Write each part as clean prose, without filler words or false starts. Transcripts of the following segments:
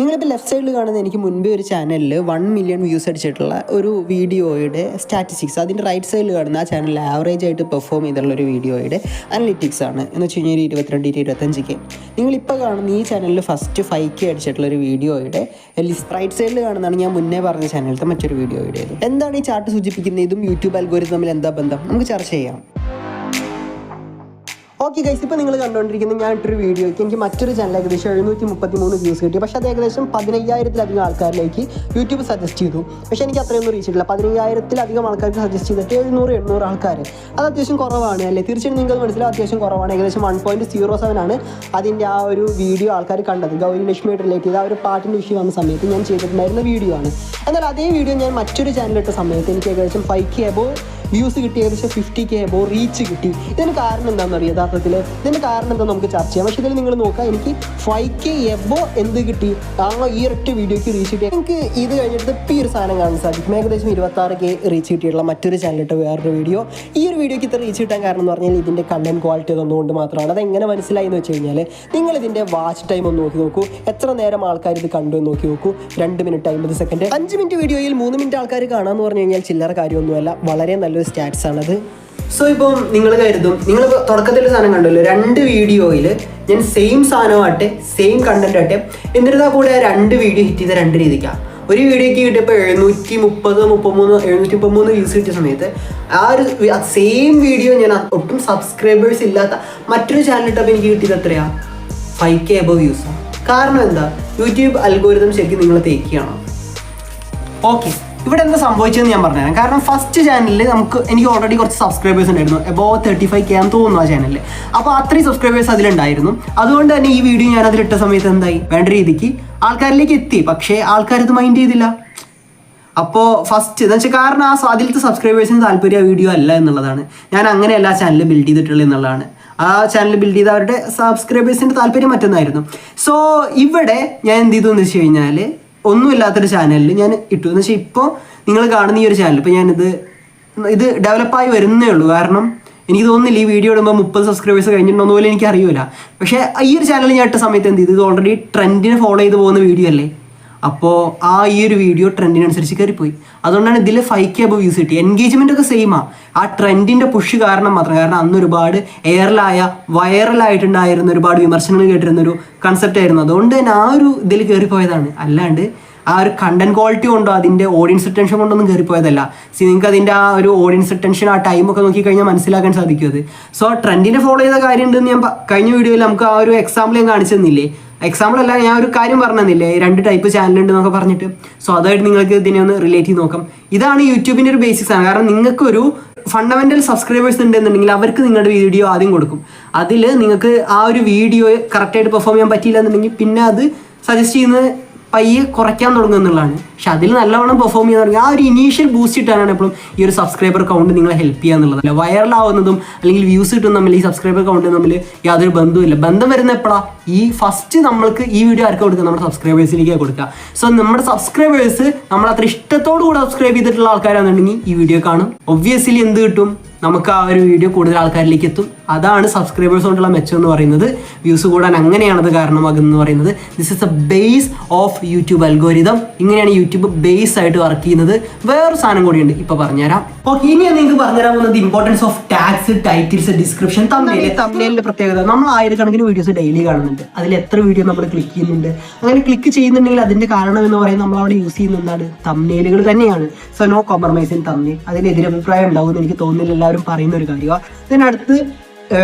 നിങ്ങളിപ്പോൾ ലെഫ്റ്റ് സൈഡിൽ കാണുന്ന എനിക്ക് മുൻപേ ഒരു ചാനലിൽ 1 മില്യൺ വ്യൂസ് അടിച്ചിട്ടുള്ള ഒരു വീഡിയോയുടെ സ്റ്റാറ്റിസ്റ്റിക്സ്, അതിൻ്റെ റൈറ്റ് സൈഡിൽ കാണുന്ന ആ ചാനലിൽ ആവറേജ് ആയിട്ട് പെർഫോം ചെയ്തിട്ടുള്ള ഒരു വീഡിയോയുടെ അനലിറ്റിക്സ് ആണ് എന്ന് വെച്ച് കഴിഞ്ഞാൽ 22-25K. നിങ്ങളിപ്പോൾ കാണുന്ന ഈ ചാനലിൽ ഫസ്റ്റ് 5K അടിച്ചിട്ടുള്ള ഒരു വീഡിയോയുടെ റൈറ്റ് സൈഡിൽ കാണുന്നതാണ് ഞാൻ മുന്നേ പറഞ്ഞ ചാനലിലത്തെ മറ്റൊരു വീഡിയോയുടെ. എന്താണ് ഈ ചാർട്ട് സൂചിപ്പിക്കുന്നത്? ഇതും യൂട്യൂബ് അൽഗോരിതം തമ്മിൽ എന്താ ബന്ധം? നമുക്ക് ചർച്ച ചെയ്യാം. ഓക്കെ ഗൈസ്, ഇപ്പോൾ നിങ്ങൾ കണ്ടുകൊണ്ടിരിക്കുന്നത് ഞാൻ ഇട്ടൊരു വീഡിയോയ്ക്ക് എനിക്ക് മറ്റൊരു ചാനൽ ഏകദേശം 733 വ്യൂസ് കിട്ടി. പക്ഷേ അത് ഏകദേശം 15,000-ലധികം ആൾക്കാരിലേക്ക് യൂട്യൂബ് സജസ്റ്റ് ചെയ്തു. പക്ഷേ എനിക്ക് അത്രയൊന്നും റീച്ച് ഇല്ല. 15,000-ലധികം ആൾക്കാർക്ക് സജസ്റ്റ് ചെയ്തിട്ട് 700-800 ആൾക്കാർ. അത് അത്യാവശ്യം കുറവാണ് അല്ലേ? തീർച്ചയായും നിങ്ങൾക്ക് മനസ്സിലാവും, അത്യാവശ്യം കുറവാണ്. ഏകദേശം 1.07 ആണ് അതിൻ്റെ ആ ഒരു വീഡിയോ ആൾക്കാർ കണ്ടത്. ഗൗരി ലക്ഷ്മിയായിട്ട് റിലേറ്റ് ചെയ്ത് ആ ഒരു പാട്ടിൻ്റെ ഇഷ്യൂ വന്ന സമയത്ത് ഞാൻ ചെയ്തിട്ടുണ്ടായിരുന്ന വീഡിയോ ആണ്. എന്നാൽ അതേ വീഡിയോ ഞാൻ മറ്റൊരു ചാനലിലിട്ട സമയത്ത് എനിക്ക് ഏകദേശം 5K അബോവ് വ്യൂസ് കിട്ടി, ഏകദേശം 50K അബോവ് റീച്ച് കിട്ടി. ഇതിന് കാരണം എന്താണെന്ന് അറിയാം യഥാർത്ഥത്തിൽ? ഇതിൻ്റെ കാരണം എന്താ നമുക്ക് ചർച്ച ചെയ്യാം. പക്ഷേ ഇതിൽ നിങ്ങൾ നോക്കുക, എനിക്ക് 5K അബോവ് എന്ത് കിട്ടി? ഈ ഒരൊറ്റ വീഡിയോയ്ക്ക് റീച്ച് കിട്ടി. എനിക്ക് ഇത് കഴിഞ്ഞിട്ട് ഇപ്പോൾ ഈ ഒരു സാധനം കാണാൻ സാധിക്കും. ഏകദേശം 26K റീച്ച് കിട്ടിയിട്ടുള്ള മറ്റൊരു ചാനലിട്ട് വേറൊരു വീഡിയോ. ഈ ഒരു വീഡിയോയ്ക്ക് ഇത്ര റീച്ച് കിട്ടാൻ കാരണം എന്ന് പറഞ്ഞാൽ ഇതിൻ്റെ കണ്ടന്റ് ക്വാളിറ്റി തന്നുകൊണ്ട് മാത്രമാണ്. അതെങ്ങനെ മനസ്സിലായി എന്ന് വെച്ച് കഴിഞ്ഞാൽ നിങ്ങൾ ഇതിൻ്റെ വാച്ച് ടൈം ഒന്ന് നോക്കി നോക്കൂ. എത്ര നേരം ആൾക്കാർ ഇത് കണ്ടു എന്ന് നോക്കി നോക്കൂ. 2 മിനിറ്റ് 50 സെക്കൻഡ്. 5 മിനിറ്റ് വീഡിയോയിൽ 3 മിനിറ്റ് ആൾക്കാർ കാണാമെന്ന് പറഞ്ഞു കഴിഞ്ഞാൽ ചില്ലറ കാര്യമൊന്നുമല്ല, വളരെ നല്ലൊരു സ്റ്റാറ്റ്സ് ആണത്. സോ ഇപ്പം നിങ്ങൾ കരുതും, നിങ്ങൾ തുടക്കത്തിൽ സാധനം കണ്ടല്ലോ, 2 വീഡിയോയിൽ ഞാൻ സെയിം സാധനമാട്ടെ സെയിം കണ്ടന്റ് ആട്ടെ, എന്നിരുന്നാൽ കൂടെ 2 വീഡിയോ ഹിറ്റ് ചെയ്ത 2 രീതിക്കാണ്. ഒരു വീഡിയോയ്ക്ക് കിട്ടിയപ്പോൾ 733 വ്യൂസ് കിട്ടിയ സമയത്ത് ആ ഒരു സെയിം വീഡിയോ ഞാൻ ഒട്ടും സബ്സ്ക്രൈബേഴ്സ് ഇല്ലാത്ത മറ്റൊരു ചാനലിട്ടപ്പോൾ എനിക്ക് കിട്ടിയത് എത്രയാണ്? 5K above വ്യൂസാണ്. കാരണം എന്താ? യൂട്യൂബ് അൽഗോരിതം ശരിക്കും നിങ്ങൾ തേക്കുകയാണോ? ഓക്കെ, ഇവിടെ എന്താ സംഭവിച്ചതെന്ന് ഞാൻ പറഞ്ഞുതരാം. കാരണം ഫസ്റ്റ് ചാനലിൽ എനിക്ക് ഓൾറെഡി കുറച്ച് സബ്സ്ക്രൈബേഴ്സ് ഉണ്ടായിരുന്നു, എബോവ് 35K ആണെന്ന് തോന്നുന്നു ആ ചാനലിൽ. അപ്പോൾ അത്രയും സബ്സ്ക്രൈബേഴ്സ് അതിലുണ്ടായിരുന്നു. അതുകൊണ്ട് തന്നെ ഈ വീഡിയോ ഞാൻ അതിലിട്ട സമയത്ത് എന്തായി, വേണ്ട രീതിക്ക് ആൾക്കാരിലേക്ക് എത്തി. പക്ഷേ ആൾക്കാരത് മൈൻഡ് ചെയ്തില്ല. അപ്പോൾ ഫസ്റ്റ് എന്ന് വെച്ചാൽ കാരണം അതിലത്തെ സബ്സ്ക്രൈബേഴ്സിന് താല്പര്യം ആ വീഡിയോ അല്ല എന്നുള്ളതാണ്. ഞാൻ അങ്ങനെയല്ല ആ ചാനൽ ബിൽഡ് ചെയ്തിട്ടുള്ളത് എന്നുള്ളതാണ്. ആ ചാനൽ ബിൽഡ് ചെയ്ത അവരുടെ സബ്സ്ക്രൈബേഴ്സിൻ്റെ താല്പര്യം മറ്റൊന്നായിരുന്നു. സോ ഇവിടെ ഞാൻ എന്ത് ചെയ്തു എന്ന് വെച്ച് കഴിഞ്ഞാൽ, ഒന്നുമില്ലാത്തൊരു ചാനലിൽ ഞാൻ ഇട്ടു. എന്ന് വെച്ചാൽ ഇപ്പോൾ നിങ്ങൾ കാണുന്ന ഈ ഒരു ചാനൽ, ഇപ്പോൾ ഇത് ഡെവലപ്പായി വരുന്നേ ഉള്ളൂ. കാരണം എനിക്ക് തോന്നുന്നില്ല ഈ വീഡിയോ ഇടുമ്പോൾ 30 സബ്സ്ക്രൈബേഴ്സ് കഴിഞ്ഞിട്ടുണ്ടോ പോലും എനിക്ക് അറിയില്ല. പക്ഷേ ഈ ഒരു ചാനൽ ഞാൻ ഇട്ട സമയത്ത് എന്ത് ചെയ്തു, ഇത് ഓൾറെഡി ട്രെൻഡിനെ ഫോളോ ചെയ്ത് പോകുന്ന വീഡിയോ അല്ലേ. അപ്പോൾ ഈ ഒരു വീഡിയോ ട്രെൻഡിനനുസരിച്ച് കയറിപ്പോയി. അതുകൊണ്ടാണ് ഇതിൽ 5K അബോവ് വ്യൂസ് കിട്ടി. എൻഗേജ്മെൻ്റ് ഒക്കെ സെയിമാണ്. ആ ട്രെൻഡിൻ്റെ പുഷ് കാരണം മാത്രം. കാരണം അന്ന് ഒരുപാട് വൈറലായിട്ടുണ്ടായിരുന്ന ഒരുപാട് വിമർശനങ്ങൾ കേട്ടിരുന്ന ഒരു കൺസെപ്റ്റ് ആയിരുന്നു. അതുകൊണ്ട് തന്നെ ആ ഒരു ഇതിൽ കയറിപ്പോയതാണ്. അല്ലാണ്ട് ആ ഒരു കണ്ടന്റ് ക്വാളിറ്റി കൊണ്ടോ അതിൻ്റെ ഓഡിയൻസ് റിട്ടൻഷൻ കൊണ്ടൊന്നും കയറിപ്പോയതല്ല. നിങ്ങൾക്ക് അതിൻ്റെ ആ ഒരു ഓഡിയൻസ് റിട്ടൻഷൻ, ആ ടൈമൊക്കെ നോക്കിക്കഴിഞ്ഞാൽ മനസ്സിലാക്കാൻ സാധിക്കും അത്. സോ ട്രെൻഡിനെ ഫോളോ ചെയ്ത കാര്യമുണ്ടെന്ന് ഞാൻ കഴിഞ്ഞ വീഡിയോയിൽ നമുക്ക് ആ ഒരു എക്സാമ്പിൾ ഞാൻ കാണിച്ചു തന്നില്ലേ. എക്സാമ്പിൾ അല്ല, ഞാൻ ഒരു കാര്യം പറഞ്ഞു തന്നില്ലേ, 2 ടൈപ്പ് ചാനലുണ്ട് എന്നൊക്കെ പറഞ്ഞിട്ട്. സോ അതായിട്ട് നിങ്ങൾക്ക് ഇതിനെ ഒന്ന് റിലേറ്റ് ചെയ്ത് നോക്കാം. ഇതാണ് യൂട്യൂബിൻ്റെ ഒരു ബേസിക്സ് ആണ്. കാരണം നിങ്ങൾക്കൊരു ഫണ്ടമെൻ്റൽ സബ്സ്ക്രൈബേഴ്സ് ഉണ്ടെന്നുണ്ടെങ്കിൽ അവർക്ക് നിങ്ങളുടെ വീഡിയോ ആദ്യം കൊടുക്കും. അതിൽ നിങ്ങൾക്ക് ആ ഒരു വീഡിയോ കറക്റ്റായിട്ട് പെർഫോം ചെയ്യാൻ പറ്റിയില്ല എന്നുണ്ടെങ്കിൽ പിന്നെ അത് സജസ്റ്റ് ചെയ്യുന്നത് പയ്യെ കുറയ്ക്കാൻ തുടങ്ങുക എന്നുള്ളതാണ്. പക്ഷെ അതിൽ നല്ലവണ്ണം പെർഫോം ചെയ്യാൻ തുടങ്ങി ആ ഒരു ഇനീഷ്യൽ ബൂസ്റ്റ് ഇട്ടാണ് എപ്പോഴും ഈ ഒരു സബ്സ്ക്രൈബർ കൗണ്ട് നിങ്ങളെ ഹെൽപ്പ് ചെയ്യുക എന്നുള്ളതല്ല. വൈറലാവുന്നതും അല്ലെങ്കിൽ വ്യൂസ് കിട്ടും തമ്മിൽ ഈ സബ്സ്ക്രൈബർ കൗണ്ട് തമ്മിൽ യാതൊരു ബന്ധവുമില്ല. ബന്ധം വരുന്ന എപ്പോഴാണ്? ഈ ഫസ്റ്റ് നമ്മൾക്ക് ഈ വീഡിയോ ആർക്ക് കൊടുക്കുക? നമ്മുടെ സബ്സ്ക്രൈബേഴ്സിലേക്ക് കൊടുക്കുക. സോ നമ്മുടെ സബ്സ്ക്രൈബേഴ്സ് നമ്മൾ അത്ര ഇഷ്ടത്തോടു കൂടെ സബ്സ്ക്രൈബ് ചെയ്തിട്ടുള്ള ആൾക്കാരാണെന്നുണ്ടെങ്കിൽ ഈ വീഡിയോ കാണും. ഒബ്വിയസ്ലി എന്ത് കിട്ടും? നമുക്ക് ആ ഒരു വീഡിയോ കൂടുതൽ ആൾക്കാരിലേക്ക് എത്തും. അതാണ് സബ്സ്ക്രൈബേഴ്സ് കൊണ്ടുള്ള മെച്ചം എന്ന് പറയുന്നത്. വ്യൂസ് കൂടാൻ അങ്ങനെയാണത് കാരണമാകുന്നത് പറയുന്നത്. This is A base of YouTube algorithm. ഇങ്ങനെയാണ് യൂട്യൂബ് ബേസ് ആയിട്ട് വർക്ക് ചെയ്യുന്നത്. വേറൊരു സാധനം കൂടിയുണ്ട്, ഇപ്പോൾ പറഞ്ഞുതരാം. ഓക്കെ, ഇനി ഞാൻ നിങ്ങൾക്ക് പറഞ്ഞുതരാൻ പോകുന്നത് importance of tags, titles, description, തംബ്നെയിലിന്റെ പ്രത്യേകത. നമ്മൾ 1000 വീഡിയോസ് ഡെയിലി കാണുന്നുണ്ട്. അതിൽ എത്ര വീഡിയോ നമ്മൾ ക്ലിക്ക് ചെയ്യുന്നുണ്ട്? അങ്ങനെ ക്ലിക്ക് ചെയ്യുന്നുണ്ടെങ്കിൽ അതിന്റെ കാരണം എന്ന് പറയുന്നത് നമ്മൾ അവിടെ യൂസ് ചെയ്യുന്ന എന്താണ്? തംബ്നെയിലുകൾ തന്നെയാണ്. So no compromise in thumbnail. അതിനെതിരെ അഭിപ്രായം ഉണ്ടാവും എന്ന് എനിക്ക് തോന്നുന്നില്ല, എല്ലാവരും പറയുന്ന ഒരു കാര്യമാണ്. ഇതിനടുത്ത്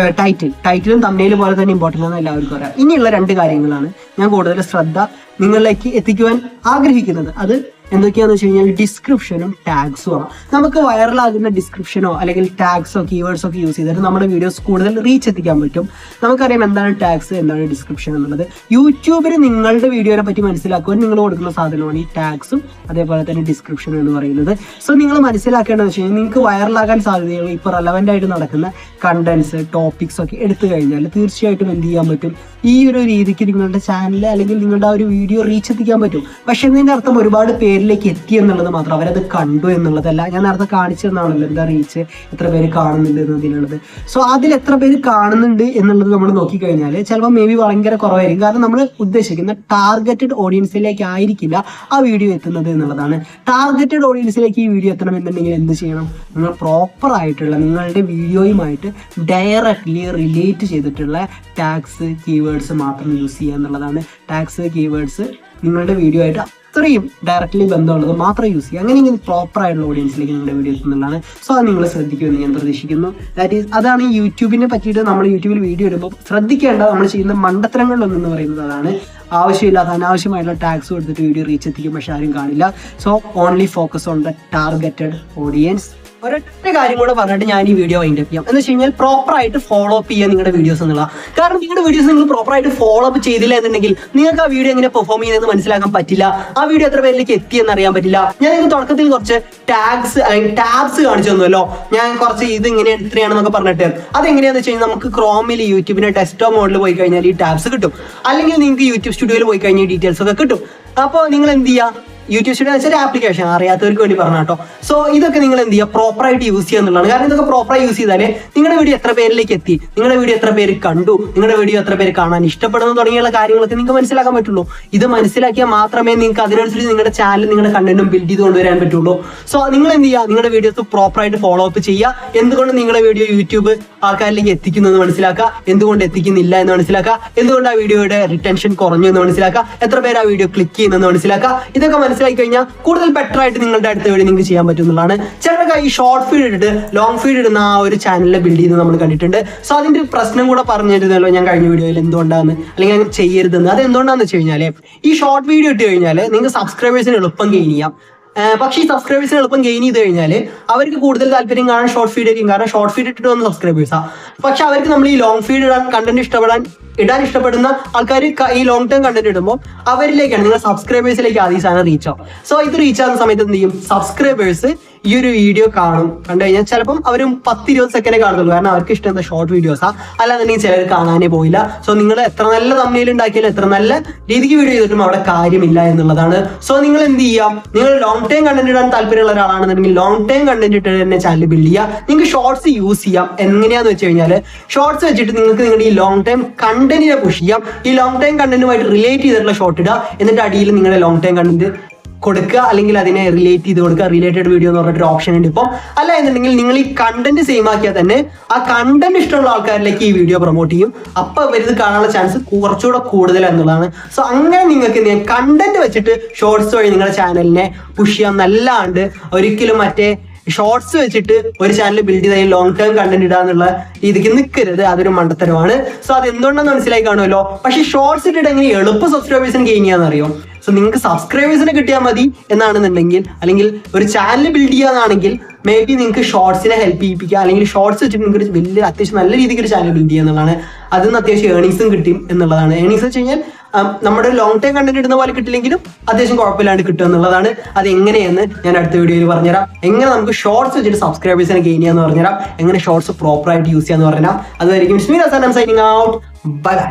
ടൈറ്റിലും തംബ്നെയിലും പോലെ തന്നെ ഇമ്പോർട്ടൻ്റ് ആണെന്ന് എല്ലാവർക്കും അറിയാം. ഇനിയുള്ള 2 കാര്യങ്ങളാണ് ഞാൻ കൂടുതൽ ശ്രദ്ധ നിങ്ങളിലേക്ക് എത്തിക്കുവാൻ ആഗ്രഹിക്കുന്നത്. അത് എന്തൊക്കെയാണെന്ന് വെച്ച് കഴിഞ്ഞാൽ ഡിസ്ക്രിപ്ഷനും ടാഗ്സുമാണ്. നമുക്ക് വൈറലാകുന്ന ഡിസ്ക്രിപ്ഷനോ അല്ലെങ്കിൽ ടാഗ്സോ കീവേഡ്സോ ഒക്കെ യൂസ് ചെയ്തിട്ട് നമ്മുടെ വീഡിയോസ് കൂടുതൽ റീച്ച് എത്തിക്കാൻ പറ്റും. നമുക്കറിയാം എന്താണ് ടാഗ്സ്, എന്താണ് ഡിസ്ക്രിപ്ഷൻ എന്നുള്ളത്. യൂട്യൂബിൽ നിങ്ങളുടെ വീഡിയോനെ പറ്റി മനസ്സിലാക്കുവാൻ നിങ്ങൾ കൊടുക്കുന്ന സാധനമാണ് ഈ ടാഗ്സും അതേപോലെ തന്നെ ഡിസ്ക്രിപ്ഷനും എന്ന് പറയുന്നത്. സോ നിങ്ങൾ മനസ്സിലാക്കേണ്ടതെന്ന് വെച്ച് കഴിഞ്ഞാൽ നിങ്ങൾക്ക് വൈറലാകാൻ സാധ്യതയുള്ള ഇപ്പോൾ റെലവൻ്റ് ആയിട്ട് നടക്കുന്ന കണ്ടന്റ്സ്, ടോപ്പിക്സ് ഒക്കെ എടുത്തു കഴിഞ്ഞാൽ തീർച്ചയായിട്ടും എന്ത് ചെയ്യാൻ പറ്റും? ഈ ഒരു രീതിക്ക് നിങ്ങളുടെ ചാനൽ അല്ലെങ്കിൽ നിങ്ങളുടെ ആ ഒരു വീഡിയോ റീച്ച് എത്തിക്കാൻ പറ്റും. പക്ഷെ ഇതിൻ്റെ അർത്ഥം ഒരുപാട് പേരിലേക്ക് എത്തി എന്നുള്ളത് മാത്രം, അവരത് കണ്ടു എന്നുള്ളതല്ല. ഞാൻ നേരത്തെ കാണിച്ചു തന്നാണല്ലോ എന്താ റീച്ച്, എത്ര പേര് കാണുന്നുണ്ട് എന്നതിലുള്ളത്. സോ അതിൽ എത്ര പേര് കാണുന്നുണ്ട് എന്നുള്ളത് നമ്മൾ നോക്കിക്കഴിഞ്ഞാൽ ചിലപ്പോൾ മേ ബി ഭയങ്കര കുറവായിരിക്കും. കാരണം നമ്മൾ ഉദ്ദേശിക്കുന്ന ടാർഗറ്റഡ് ഓഡിയൻസിലേക്ക് ആയിരിക്കില്ല ആ വീഡിയോ എത്തുന്നത് എന്നുള്ളതാണ്. ടാർഗറ്റഡ് ഓഡിയൻസിലേക്ക് ഈ വീഡിയോ എത്തണം എന്നുണ്ടെങ്കിൽ എന്ത് ചെയ്യണം? നിങ്ങൾ പ്രോപ്പർ ആയിട്ടുള്ള നിങ്ങളുടെ വീഡിയോയുമായിട്ട് ഡയറക്റ്റ്ലി റിലേറ്റ് ചെയ്തിട്ടുള്ള ടാഗ്സ്, കീവേഡ്സ് മാത്രം യൂസ് ചെയ്യുക എന്നുള്ളതാണ്. ടാഗ്സ്, കീവേഡ്സ് നിങ്ങളുടെ വീഡിയോ ആയിട്ട് അത്രയും ഡയറക്റ്റ്ലി ബന്ധമുള്ളത് മാത്രം യൂസ് ചെയ്യുക. അങ്ങനെ ഇങ്ങനെ പ്രോപ്പർ ആയിട്ടുള്ള ഓഡിയൻസിലേക്ക് നിങ്ങളുടെ വീഡിയോ എത്തുന്നതാണ്. സോ അത് നിങ്ങൾ ശ്രദ്ധിക്കുമെന്ന് ഞാൻ പ്രതീക്ഷിക്കുന്നു. അതാണ് ഈ യൂട്യൂബിനെ പറ്റിയിട്ട് നമ്മൾ യൂട്യൂബിൽ വീഡിയോ ഇടുമ്പോൾ ശ്രദ്ധിക്കേണ്ട നമ്മൾ ചെയ്യുന്ന മണ്ടത്തരങ്ങളിലൊന്നെന്ന് പറയുന്നത് അതാണ്. ആവശ്യമില്ലാത്ത അനാവശ്യമായിട്ടുള്ള ടാഗ്സ് കൊടുത്തിട്ട് വീഡിയോ റീച്ച് എത്തിക്കും, പക്ഷെ ആരും കാണില്ല. So only focus on the targeted audience. ഒരൊറ്റ കാര്യം കൂടെ പറഞ്ഞിട്ട് ഞാൻ ഈ വീഡിയോ വൈൻഡ് അപ്പ് ചെയ്യാം. എന്ന് വെച്ച് കഴിഞ്ഞാൽ പ്രോപ്പറായിട്ട് ഫോളോ അപ്പ് ചെയ്യുക നിങ്ങളുടെ വീഡിയോസ് എന്നുള്ള. കാരണം നിങ്ങളുടെ വീഡിയോസ് നിങ്ങൾ പ്രോപ്പറായിട്ട് ഫോളോ അപ്പ് ചെയ്തില്ല എന്നുണ്ടെങ്കിൽ നിങ്ങൾക്ക് ആ വീഡിയോ എങ്ങനെ പെർഫോം ചെയ്യുന്നതെന്ന് മനസ്സിലാക്കാൻ പറ്റില്ല. ആ വീഡിയോ എത്ര പേരിലേക്ക് എത്തിയെന്ന് അറിയാൻ പറ്റില്ല. ഞാൻ നിങ്ങൾക്ക് തുടക്കത്തിൽ കുറച്ച് ടാബ്സ് കാണിച്ചു തന്നുവല്ലോ. ഞാൻ കുറച്ച് ഇത് ഇങ്ങനെ എത്രയാണെന്നൊക്കെ പറഞ്ഞിട്ട് അതെങ്ങനെയാണെന്ന് വെച്ച് കഴിഞ്ഞാൽ നമുക്ക് ക്രോമിൽ യൂട്യൂബിന്റെ ഡെസ്ക്ടോപ്പ് മോഡിൽ പോയി കഴിഞ്ഞാൽ ഈ ടാബ്സ് കിട്ടും. അല്ലെങ്കിൽ നിങ്ങൾക്ക് യൂട്യൂബ് സ്റ്റുഡിയോയിൽ പോയി കഴിഞ്ഞാൽ ഡീറ്റെയിൽസ് ഒക്കെ കിട്ടും. അപ്പോൾ നിങ്ങൾ എന്ത് ചെയ്യുക? യൂട്യൂബ് സ്റ്റുഡിയോ വെച്ചാൽ ആപ്ലിക്കേഷൻ അറിയാത്തവർക്ക് വേണ്ടി പറഞ്ഞ കേട്ടോ. സോ ഇതൊക്കെ നിങ്ങൾ എന്ത് ചെയ്യുക? പ്രോപ്പറായിട്ട് യൂസ് ചെയ്യുക എന്നുള്ളതാണ്. കാരണം ഇതൊക്കെ പ്രോപ്പറായി യൂസ് ചെയ്താലേ നിങ്ങളുടെ വീഡിയോ എത്ര പേരിലേക്ക് എത്തി, നിങ്ങളുടെ വീഡിയോ എത്ര പേര് കണ്ടു, നിങ്ങളുടെ വീഡിയോ എത്ര പേര് കാണാൻ ഇഷ്ടപ്പെടുന്നു തുടങ്ങിയുള്ള കാര്യങ്ങളൊക്കെ നിങ്ങൾക്ക് മനസ്സിലാക്കാൻ പറ്റുള്ളൂ. ഇത് മനസ്സിലാക്കിയാൽ മാത്രമേ നിങ്ങൾക്ക് അതിനനുസരിച്ച് നിങ്ങളുടെ ചാനൽ, നിങ്ങളുടെ കണ്ടന്റും ബിൽഡ് ചെയ്ത് കൊണ്ടുവരാൻ പറ്റുള്ളൂ. സോ നിങ്ങൾ എന്ത് ചെയ്യുക? നിങ്ങളുടെ വീഡിയോസ് പ്രോപ്പറായിട്ട് ഫോളോ അപ്പ് ചെയ്യുക. എന്തുകൊണ്ട് നിങ്ങളുടെ വീഡിയോ യൂട്യൂബ് ആൾക്കാരിലേക്ക് എത്തിക്കുന്നു എന്ന് മനസ്സിലാക്കുക, എന്തുകൊണ്ട് എത്തിക്കുന്നില്ല എന്ന് മനസ്സിലാക്കുക, എന്തുകൊണ്ട് ആ വീഡിയോയുടെ റിട്ടൻഷൻ കുറഞ്ഞു എന്ന് മനസ്സിലാക്കുക, എത്ര പേര് ആ വീഡിയോ ക്ലിക്ക് ചെയ്യുന്നെന്ന് മനസ്സിലാക്കുക. ഇതൊക്കെ മനസ്സിലാക്കി കഴിഞ്ഞാൽ കൂടുതൽ ബെറ്റർ ആയിട്ട് നിങ്ങളുടെ അടുത്ത വീഡിയോ നിങ്ങൾക്ക് ചെയ്യാൻ പറ്റും എന്നുള്ളതാണ്. ചിലർക്ക് ഈ ഷോർട്ട് ഫീഡ് ഇട്ടിട്ട് ലോങ് ഫീഡ് ഇടുന്ന ആ ഒരു ചാനലിനെ ബിൽഡ് ചെയ്യുന്നത് നമ്മൾ കണ്ടിട്ടുണ്ട്. സോ അതിന്റെ ഒരു പ്രശ്നം കൂടെ പറഞ്ഞിരുന്നല്ലോ ഞാൻ കഴിഞ്ഞ വീഡിയോയിൽ, എന്തുകൊണ്ടാണ് അല്ലെങ്കിൽ അങ്ങനെ ചെയ്യരുതെന്ന്. അത് എന്തുകൊണ്ടാന്ന് വെച്ച് കഴിഞ്ഞാൽ ഈ ഷോർട്ട് വീഡിയോ ഇട്ട് കഴിഞ്ഞാൽ നിങ്ങൾക്ക് സബ്സ്ക്രൈബേഴ്സിന് എളുപ്പം ഗെയിൻ ചെയ്യാം. പക്ഷേ ഈ സബ്സ്ക്രൈബേഴ്സിന് എളുപ്പം ഗെയിൻ ചെയ്ത് കഴിഞ്ഞാൽ അവർക്ക് കൂടുതൽ താല്പര്യം കാണാൻ ഷോർട്ട് ഫീഡ് ആയിരിക്കും. കാരണം ഷോർട്ട് ഫീഡ് ഇട്ടിട്ട് വന്ന സബ്സ്ക്രൈബേഴ്സാണ്. പക്ഷെ അവർക്ക് നമ്മൾ ഈ ലോങ് ഫീഡ് ഇടാൻ ഇഷ്ടപ്പെടുന്ന ആൾക്കാർ ഈ ലോങ് ടേം കണ്ടന്റ് ഇടുമ്പോൾ അവരിലേക്കാണ്, നിങ്ങൾ സബ്സ്ക്രൈബേഴ്സിലേക്ക് ആദ്യം സാധനം റീച്ച് ആവും. സോ ഇത് റീച്ച് ആകുന്ന സമയത്ത് എന്ത് ചെയ്യും? സബ്സ്ക്രൈബേഴ്സ് ഈ ഒരു വീഡിയോ കണ്ടു കഴിഞ്ഞാൽ ചിലപ്പം അവർ 10-20 സെക്കൻഡേ കാണുള്ളൂ. കാരണം അവർക്ക് ഇഷ്ടം എന്താ ഷോർട്ട് വീഡിയോസാ. അല്ലാന്നുണ്ടെങ്കിൽ ചിലർ കാണാനേ പോയില്ല. സോ നിങ്ങൾ എത്ര നല്ല തമ്മിൽ ഉണ്ടാക്കിയാലും എത്ര നല്ല രീതിക്ക് വീഡിയോ ചെയ്തിട്ടും അവിടെ കാര്യമില്ല എന്നുള്ളതാണ്. സോ നിങ്ങൾ എന്ത് ചെയ്യാം? നിങ്ങൾ ലോങ് ടൈം കണ്ടന്റ് ഇടാൻ താല്പര്യമുള്ള ഒരാളാണെന്നുണ്ടെങ്കിൽ ലോങ് ടൈം കണ്ടന്റ് ഇട്ട് തന്നെ ചാനൽ ബിൽഡ് ചെയ്യുക. നിങ്ങൾക്ക് ഷോർട്സ് യൂസ് ചെയ്യാം. എങ്ങനെയാന്ന് വെച്ച് കഴിഞ്ഞാൽ ഷോർട്സ് വെച്ചിട്ട് നിങ്ങൾക്ക് നിങ്ങളുടെ ഈ ലോങ് ടൈം കണ്ടന്റിനെ പുഷ് ചെയ്യാം. ഈ ലോങ് ടൈം കണ്ടന്റുമായിട്ട് റിലേറ്റ് ചെയ്തിട്ടുള്ള ഷോർട്ട് ഇടുക. എന്നിട്ട് അടിയിൽ നിങ്ങളുടെ ലോങ് ടൈം കണ്ടന്റ് കൊടുക്കുക, അല്ലെങ്കിൽ അതിനെ റിലേറ്റ് ചെയ്ത് കൊടുക്കുക. റിലേറ്റഡ് വീഡിയോ എന്ന് പറഞ്ഞിട്ട് ഓപ്ഷൻ ഉണ്ട് ഇപ്പോൾ. അല്ല എന്നുണ്ടെങ്കിൽ നിങ്ങൾ ഈ കണ്ടന്റ് സെയിം ആക്കിയാൽ തന്നെ ആ കണ്ടന്റ് ഇഷ്ടമുള്ള ആൾക്കാരിലേക്ക് ഈ വീഡിയോ പ്രൊമോട്ട് ചെയ്യും. അപ്പൊ അവരിത് കാണാനുള്ള ചാൻസ് കുറച്ചുകൂടെ കൂടുതൽ എന്നുള്ളതാണ്. സോ അങ്ങനെ നിങ്ങൾക്ക് കണ്ടന്റ് വെച്ചിട്ട് ഷോർട്സ് വഴി നിങ്ങളുടെ ചാനലിനെ പുഷ് ചെയ്യാൻ നല്ലാണ്ട് ഒരിക്കലും മറ്റേ ഷോർട്സ് വെച്ചിട്ട് ഒരു ചാനൽ ബിൽഡ് ചെയ്താൽ ലോങ് ടേം കണ്ടന്റ് ഇടാന്നുള്ള രീതിക്ക് നിൽക്കരുത്. അതൊരു മണ്ടത്തരമാണ്. സോ അത് എന്തുകൊണ്ടാന്ന് മനസ്സിലായി കാണുമല്ലോ. പക്ഷെ ഷോർട്സ് ഇട്ടിട്ട് എങ്ങനെ എളുപ്പം സബ്സ്ക്രൈബേഴ്സിന് ഗെയിൻ ചെയ്യാന്നറിയോ? സോ നിങ്ങൾക്ക് സബ്സ്ക്രൈബേഴ്സിനെ കിട്ടിയാൽ മതി എന്നാണെന്നുണ്ടെങ്കിൽ, അല്ലെങ്കിൽ ഒരു ചാനൽ ബിൽഡ് ചെയ്യാന്നാണെങ്കിൽ മേ ബി നിങ്ങൾക്ക് ഷോർട്സിനെ ഹെൽപ്പ് ചെയ്യിപ്പിക്കുക, അല്ലെങ്കിൽ ഷോർട്സ് വെച്ചിട്ട് നിങ്ങൾക്ക് വലിയ അത്യാവശ്യം നല്ല രീതിക്ക് ഒരു ചാനൽ ബിൽഡ് ചെയ്യുക എന്നുള്ളതാണ്. അതിൽ നിന്ന് അത്യാവശ്യം ഏർണിങ്സും കിട്ടും എന്നുള്ളതാണ്. ഏർണിങ്സ് വെച്ച് കഴിഞ്ഞാൽ നമ്മുടെ ലോങ് ടൈം കണ്ടന്റ് ഇടുന്ന പോലെ കിട്ടില്ലെങ്കിലും അത്യാവശ്യം കുഴപ്പമില്ലാണ്ട് കിട്ടും എന്നുള്ളതാണ്. അത് എങ്ങനെയെന്ന് ഞാൻ അടുത്ത വീഡിയോയിൽ പറഞ്ഞുതരാം. എങ്ങനെ നമുക്ക് ഷോർട്സ് വെച്ചിട്ട് സബ്സ്ക്രൈബേഴ്സിനെ ഗെയിൻ ചെയ്യാന്ന് പറഞ്ഞുതരാം. എങ്ങനെ ഷോർട്സ് പ്രോപ്പറായിട്ട് യൂസ് ചെയ്യാന്ന് പറഞ്ഞുതരാം. അതുവരെയും സൈനിങ് ഔട്ട്. Bye bye.